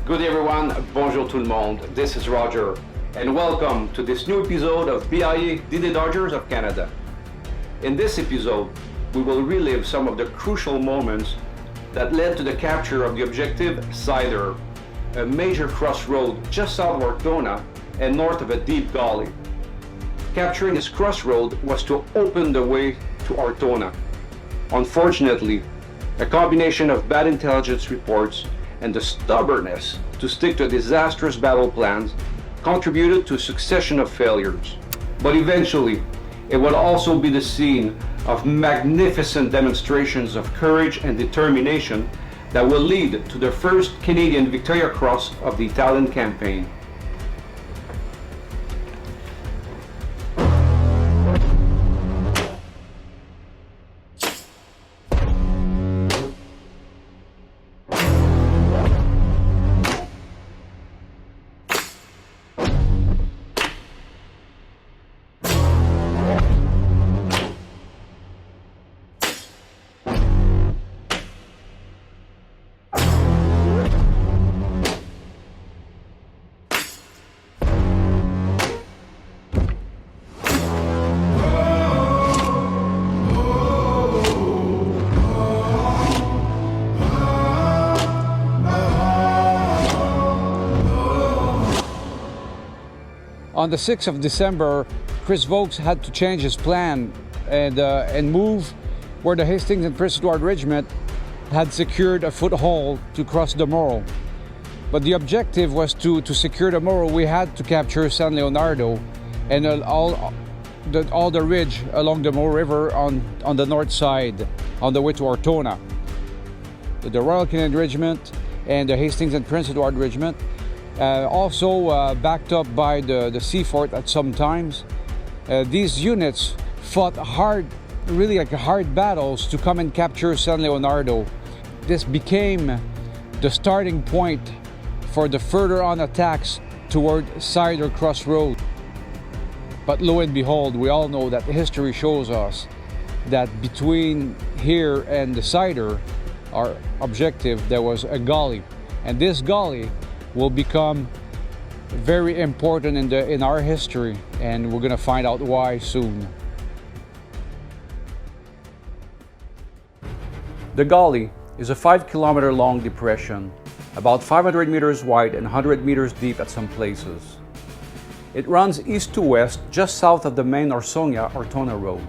Good day everyone, bonjour tout le monde, this is Roger, and welcome to this new episode of BIA DD Dodgers of Canada. In this episode, we will relive some of the crucial moments that led to the capture of the objective Cider, a major crossroad just south of Ortona and north of a deep gully. Capturing this crossroad was to open the way to Ortona. Unfortunately, a combination of bad intelligence reports and the stubbornness to stick to disastrous battle plans contributed to a succession of failures. But eventually, it would also be the scene of magnificent demonstrations of courage and determination that will lead to the first Canadian Victoria Cross of the Italian campaign. On the 6th of December, Chris Vokes had to change his plan and move where the Hastings and Prince Edward Regiment had secured a foothold to cross the Moro. But the objective was to secure the Moro. We had to capture San Leonardo and all the ridge along the Moro River on the north side on the way to Ortona. The Royal Canadian Regiment and the Hastings and Prince Edward Regiment also backed up by the Seafort at some times. These units fought hard battles to come and capture San Leonardo. This became the starting point for the further on attacks toward Cider Crossroad. But lo and behold, we all know that history shows us that between here and the Cider, our objective, there was a gully. And this gully will become very important in our history, and we're going to find out why soon. The gully is a 5-kilometer long depression, about 500 meters wide and 100 meters deep at some places. It runs east to west just south of the main Orsonia-Ortona road.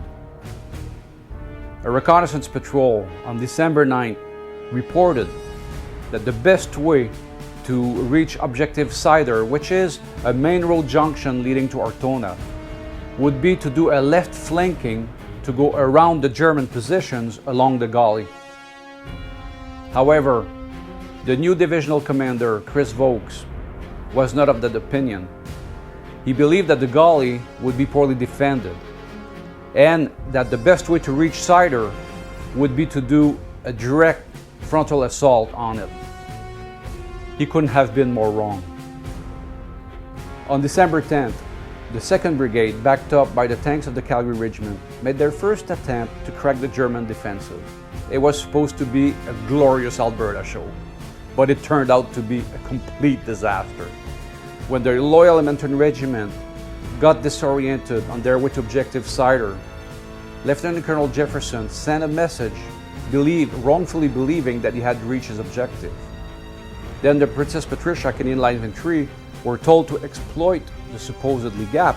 A reconnaissance patrol on December 9th reported that the best way to reach objective Cider, which is a main road junction leading to Ortona, would be to do a left flanking to go around the German positions along the gully. However, the new divisional commander, Chris Vokes, was not of that opinion. He believed that the gully would be poorly defended and that the best way to reach Cider would be to do a direct frontal assault on it. He couldn't have been more wrong. On December 10th, the 2nd Brigade, backed up by the tanks of the Calgary Regiment, made their first attempt to crack the German defensive. It was supposed to be a glorious Alberta show, but it turned out to be a complete disaster. When the loyal Edmonton Regiment got disoriented on their way to objective Cider, Lieutenant Colonel Jefferson sent a message, wrongfully believing that he had reached his objective. Then the Princess Patricia Canadian Light Infantry were told to exploit the supposedly gap,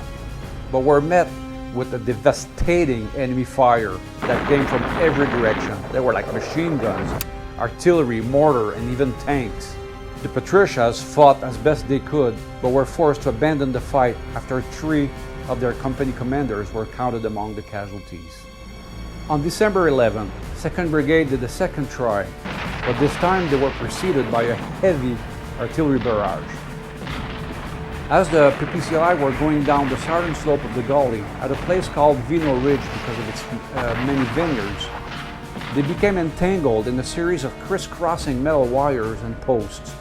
but were met with a devastating enemy fire that came from every direction. They were like machine guns, artillery, mortar, and even tanks. The Patricias fought as best they could, but were forced to abandon the fight after 3 of their company commanders were counted among the casualties. On December 11th, 2nd Brigade did a second try, but this time they were preceded by a heavy artillery barrage. As the PPCI were going down the southern slope of the gully at a place called Vino Ridge because of its many vineyards, they became entangled in a series of crisscrossing metal wires and posts.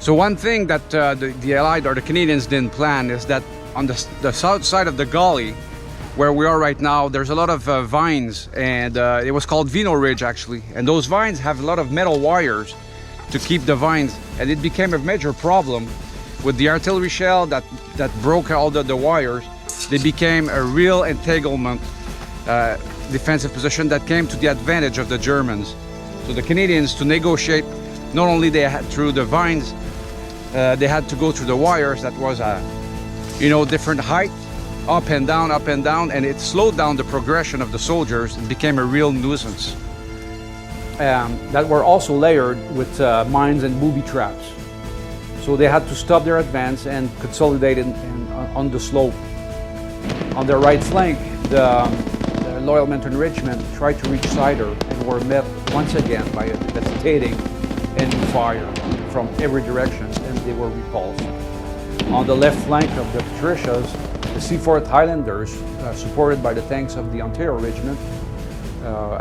So one thing that the Allied or the Canadians didn't plan is that on the south side of the gully, where we are right now, there's a lot of vines, and it was called Vino Ridge actually, and those vines have a lot of metal wires, to keep the vines, and it became a major problem with the artillery shell that broke all the wires. They became a real entanglement defensive position that came to the advantage of the Germans. So the Canadians, to negotiate, not only they had through the vines, they had to go through the wires that was a different height, up and down, and it slowed down the progression of the soldiers and became a real nuisance. That were also layered with mines and booby traps. So they had to stop their advance and consolidate on the slope. On their right flank, the Loyal Mountain Regiment tried to reach Cider and were met once again by a devastating enemy fire from every direction, and they were repulsed. On the left flank of the Patricias, the Seaforth Highlanders, supported by the tanks of the Ontario Regiment,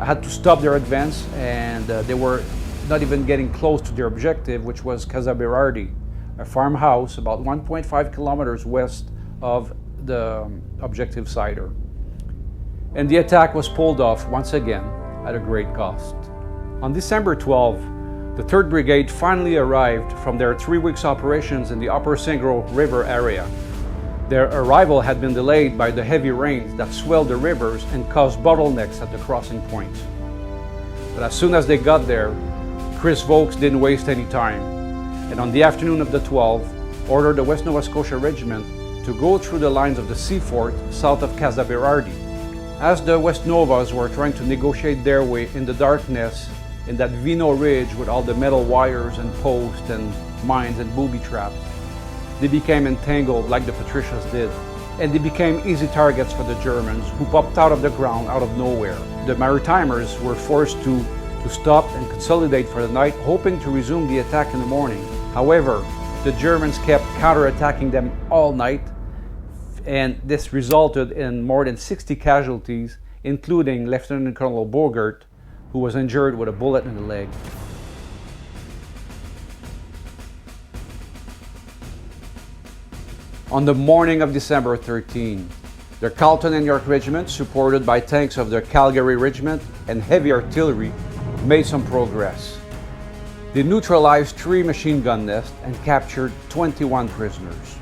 had to stop their advance, and they were not even getting close to their objective, which was Casa Berardi, a farmhouse about 1.5 kilometers west of the objective Cider. And the attack was pulled off once again at a great cost. On December 12, the 3rd Brigade finally arrived from their 3 weeks operations in the Upper Sangro River area. Their arrival had been delayed by the heavy rains that swelled the rivers and caused bottlenecks at the crossing points. But as soon as they got there, Chris Vokes didn't waste any time, and on the afternoon of the 12th, ordered the West Nova Scotia Regiment to go through the lines of the Seaforth south of Casa Berardi. As the West Novas were trying to negotiate their way in the darkness in that Vino Ridge with all the metal wires and posts and mines and booby traps, they became entangled like the Patricias did, and they became easy targets for the Germans, who popped out of the ground out of nowhere. The Maritimers were forced to stop and consolidate for the night, hoping to resume the attack in the morning. However, the Germans kept counterattacking them all night, and this resulted in more than 60 casualties, including Lieutenant Colonel Bogert, who was injured with a bullet in the leg. On the morning of December 13, the Carleton and York Regiment, supported by tanks of the Calgary Regiment and heavy artillery, made some progress. They neutralized 3 machine gun nests and captured 21 prisoners.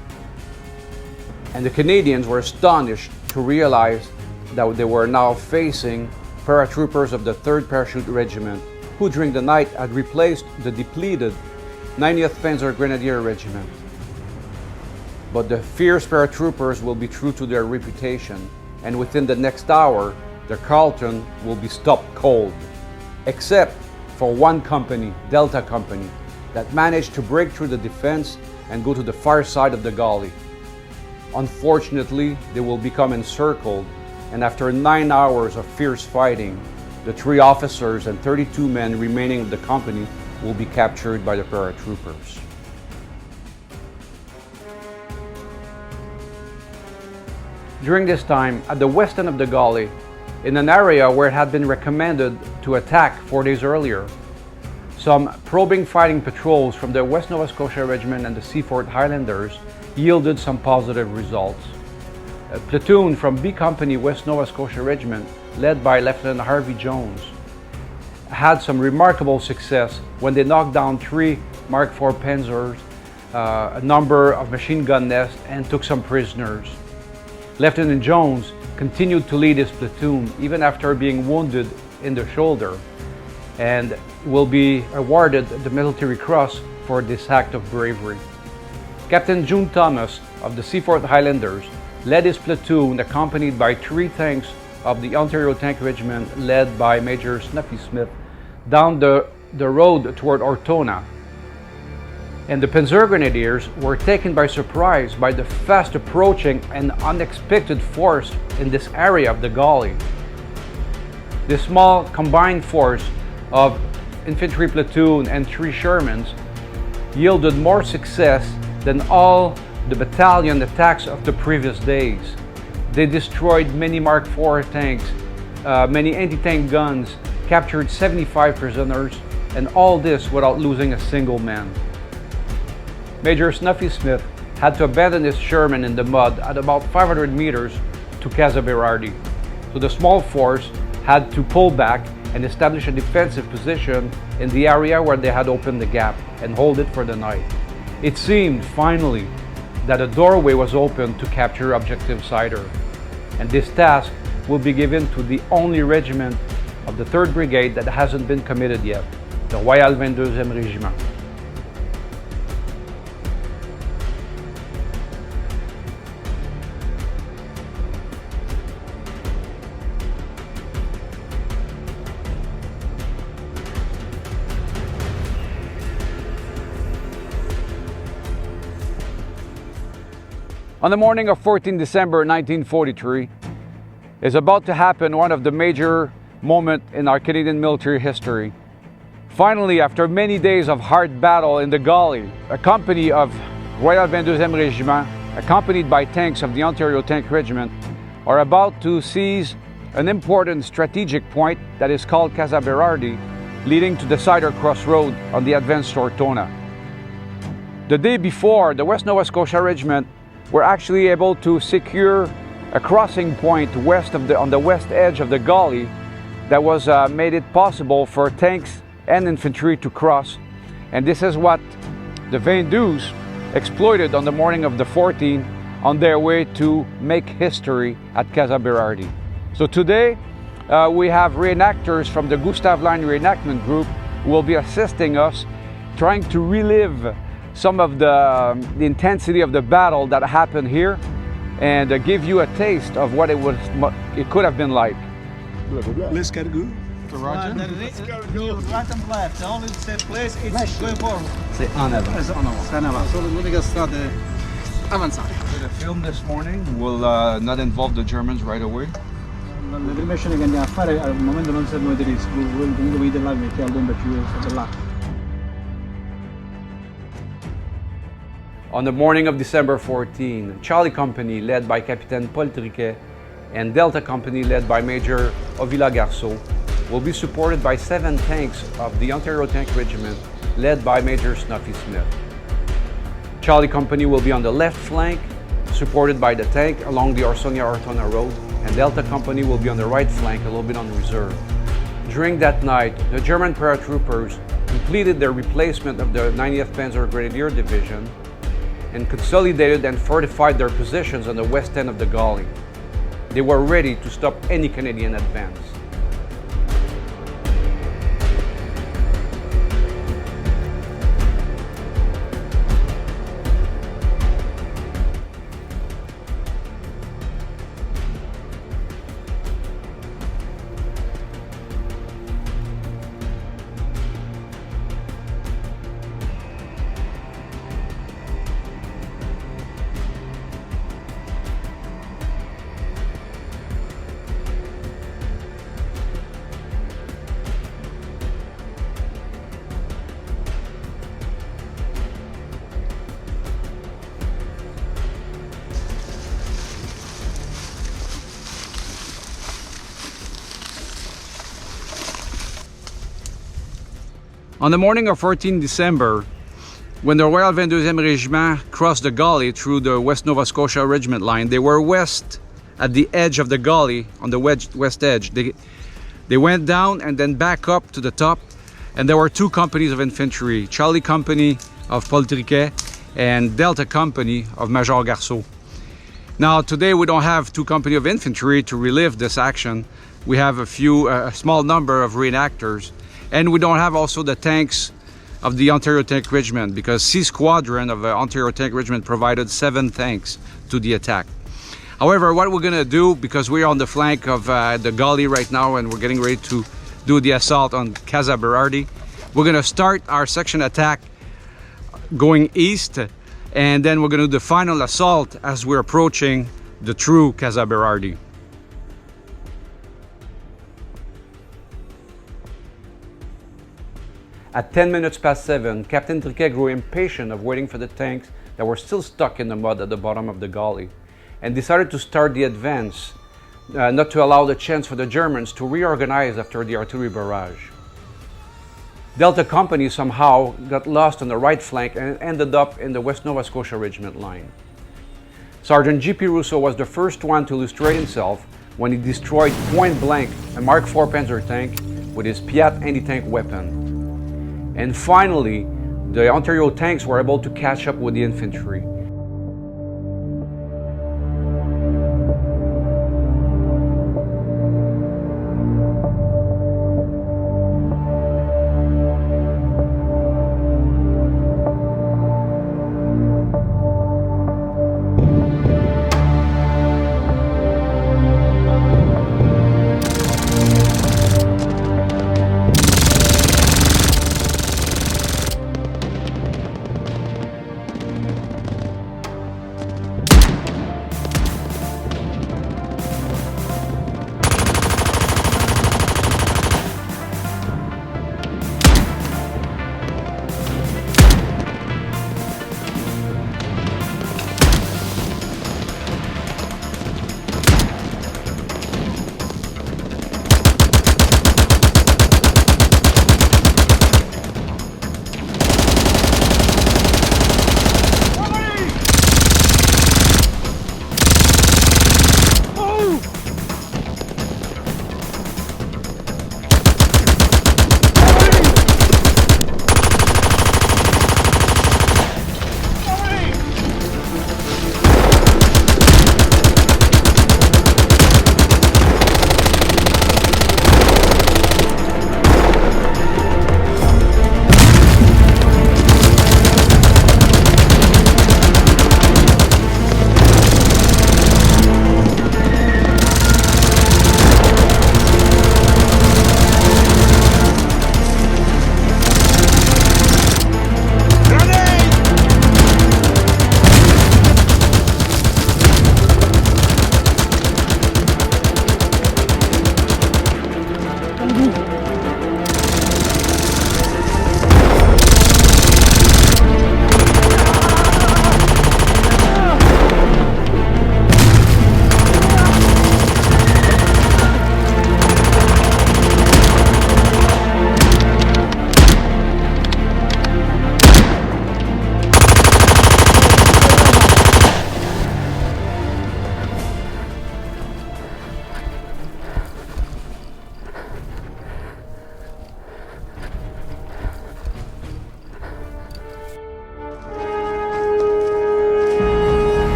And the Canadians were astonished to realize that they were now facing paratroopers of the 3rd Parachute Regiment, who during the night had replaced the depleted 90th Panzer Grenadier Regiment. But the fierce paratroopers will be true to their reputation, and within the next hour, the Carleton will be stopped cold, except for one company, Delta Company, that managed to break through the defense and go to the far side of the Gully. Unfortunately, they will become encircled, and after 9 hours of fierce fighting, the 3 officers and 32 men remaining of the company will be captured by the paratroopers. During this time, at the west end of the Gully, in an area where it had been recommended to attack 4 days earlier, some probing fighting patrols from the West Nova Scotia Regiment and the Seaforth Highlanders yielded some positive results. A platoon from B Company West Nova Scotia Regiment, led by Lieutenant Harvey Jones, had some remarkable success when they knocked down 3 Mark IV Panzers, a number of machine gun nests, and took some prisoners. Lieutenant Jones continued to lead his platoon even after being wounded in the shoulder, and will be awarded the Military Cross for this act of bravery. Captain June Thomas of the Seaforth Highlanders led his platoon, accompanied by 3 tanks of the Ontario Tank Regiment, led by Major Snuffy Smith, down the road toward Ortona. And the Panzer Grenadiers were taken by surprise by the fast approaching and unexpected force in this area of the Gully. This small combined force of infantry platoon and 3 Shermans yielded more success than all the battalion attacks of the previous days. They destroyed many Mark IV tanks, many anti-tank guns, captured 75 prisoners, and all this without losing a single man. Major Snuffy Smith had to abandon his Sherman in the mud at about 500 meters to Casa Berardi. So the small force had to pull back and establish a defensive position in the area where they had opened the gap and hold it for the night. It seemed, finally, that a doorway was open to capture Objective Cider, and this task will be given to the only regiment of the 3rd Brigade that hasn't been committed yet, the Royal 22e Régiment. On the morning of 14 December 1943 is about to happen one of the major moments in our Canadian military history. Finally, after many days of hard battle in the Gully, a company of Royal 22e Régiment, accompanied by tanks of the Ontario Tank Regiment, are about to seize an important strategic point that is called Casa Berardi, leading to the Cider Crossroad on the advance to Ortona. The day before, the West Nova Scotia Regiment were actually able to secure a crossing point on the west edge of the Gully that was made it possible for tanks and infantry to cross. And this is what the 22s exploited on the morning of the 14th on their way to make history at Casa Berardi. So today we have reenactors from the Gustav Line Reenactment Group who will be assisting us trying to relive some of the intensity of the battle that happened here and give you a taste of what it could have been like. Let's get good. Roger. Right and left. The only safe place is going forward. C'est en avant. C'est en avant. So l'unica strada è avanzare. The film this morning will not involve the Germans right away. Le prime scene che andiamo a fare al momento non servono i tedeschi, voi comunque vedete là che al più là. On the morning of December 14, Charlie Company, led by Capitaine Paul Triquet, and Delta Company, led by Major Ovila Garceau, will be supported by 7 tanks of the Ontario Tank Regiment, led by Major Snuffy Smith. Charlie Company will be on the left flank, supported by the tank along the Orsonia-Ortona Road, and Delta Company will be on the right flank, a little bit on reserve. During that night, the German paratroopers completed their replacement of the 90th Panzer Grenadier Division and consolidated and fortified their positions on the west end of the Gully. They were ready to stop any Canadian advance. On the morning of 14 December, when the Royal 22e Régiment crossed the Gully through the West Nova Scotia Regiment line, they were west at the edge of the Gully, on the west edge. They went down and then back up to the top, and there were 2 companies of infantry, Charlie Company of Paul Triquet and Delta Company of Major Garceau. Now today we don't have 2 companies of infantry to relive this action. We have a small number of reenactors. And we don't have also the tanks of the Ontario Tank Regiment, because C Squadron of the Ontario Tank Regiment provided 7 tanks to the attack. However, what we're gonna do, because we're on the flank of the Gully right now and we're getting ready to do the assault on Casa Berardi, we're gonna start our section attack going east, and then we're gonna do the final assault as we're approaching the true Casa Berardi. At 10 minutes past 7, Captain Triquet grew impatient of waiting for the tanks that were still stuck in the mud at the bottom of the Gully, and decided to start the advance, not to allow the chance for the Germans to reorganize after the artillery barrage. Delta Company somehow got lost on the right flank and ended up in the West Nova Scotia Regiment line. Sergeant G.P. Rousseau was the first one to illustrate himself when he destroyed point blank a Mark IV Panzer tank with his Piat anti-tank weapon. And finally, the Ontario tanks were able to catch up with the infantry.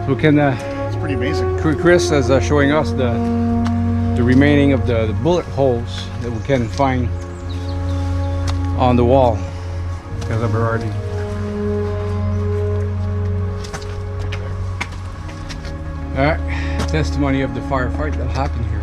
We can. It's pretty amazing. Chris is showing us the remaining of the bullet holes that we can find on the wall. Casa Berardi. Alright, testimony of the firefight that happened here.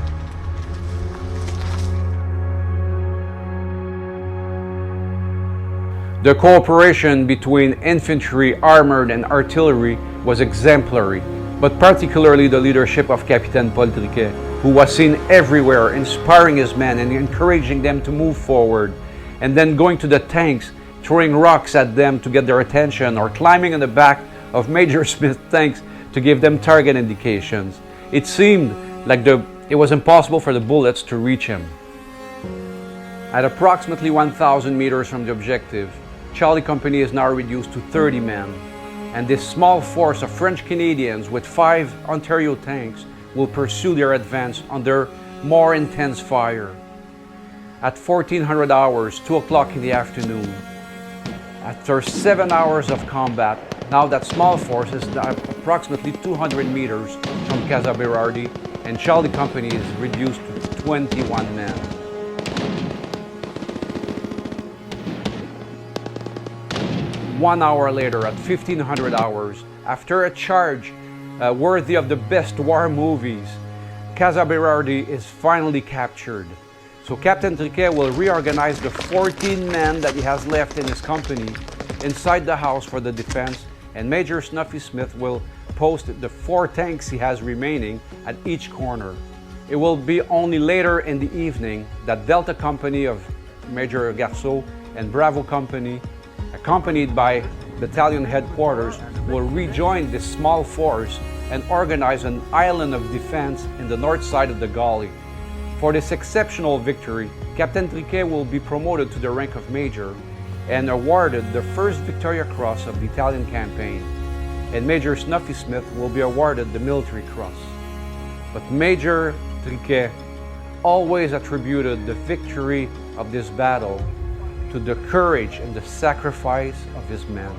The cooperation between infantry, armored, and artillery was exemplary, but particularly the leadership of Capitaine Paul Triquet, who was seen everywhere, inspiring his men and encouraging them to move forward, and then going to the tanks, throwing rocks at them to get their attention, or climbing on the back of Major Smith's tanks to give them target indications. It seemed like it was impossible for the bullets to reach him. At approximately 1,000 meters from the objective, Charlie Company is now reduced to 30 men, and this small force of French Canadians with 5 Ontario tanks will pursue their advance under more intense fire. At 1400 hours, 2 o'clock in the afternoon, after 7 hours of combat, now that small force is approximately 200 meters from Casa Berardi, and Charlie Company is reduced to 21 men. One hour later, at 1500 hours, after a charge worthy of the best war movies, Casa Berardi is finally captured. So Captain Triquet will reorganize the 14 men that he has left in his company inside the house for the defense, and Major Snuffy Smith will post the 4 tanks he has remaining at each corner. It will be only later in the evening that Delta Company of Major Garceau and Bravo Company, accompanied by battalion headquarters, will rejoin this small force and organize an island of defense in the north side of the Gully. For this exceptional victory, Captain Triquet will be promoted to the rank of Major and awarded the first Victoria Cross of the Italian campaign, and Major Snuffy Smith will be awarded the Military Cross. But Major Triquet always attributed the victory of this battle to the courage and the sacrifice of his men.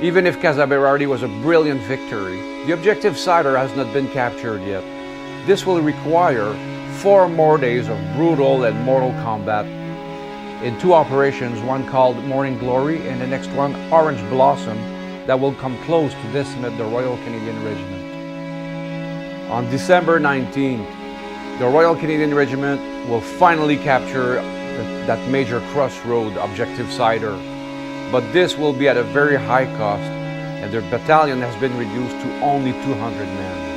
Even if Casa Berardi was a brilliant victory, the objective Cider has not been captured yet. This will require 4 more days of brutal and mortal combat in 2 operations, one called Morning Glory and the next one Orange Blossom, that will come close to decimate the Royal Canadian Regiment. On December 19th, the Royal Canadian Regiment will finally capture that major crossroad objective Cider. But this will be at a very high cost, and their battalion has been reduced to only 200 men.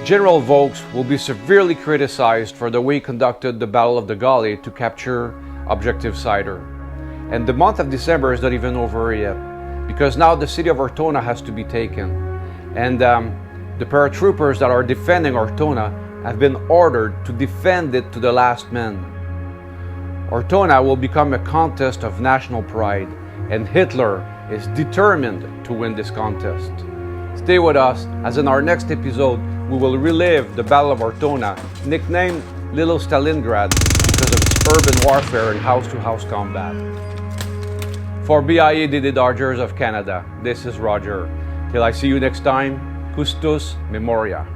General Vaux will be severely criticized for the way he conducted the Battle of the Gully to capture objective Cider. And the month of December is not even over yet, because now the city of Ortona has to be taken. And the paratroopers that are defending Ortona have been ordered to defend it to the last man. Ortona will become a contest of national pride, and Hitler is determined to win this contest. Stay with us, as in our next episode, we will relive the Battle of Ortona, nicknamed Little Stalingrad because of its urban warfare and house-to-house combat. For BIA DD Dodgers of Canada, this is Roger. Till I see you next time, Custos Memoria.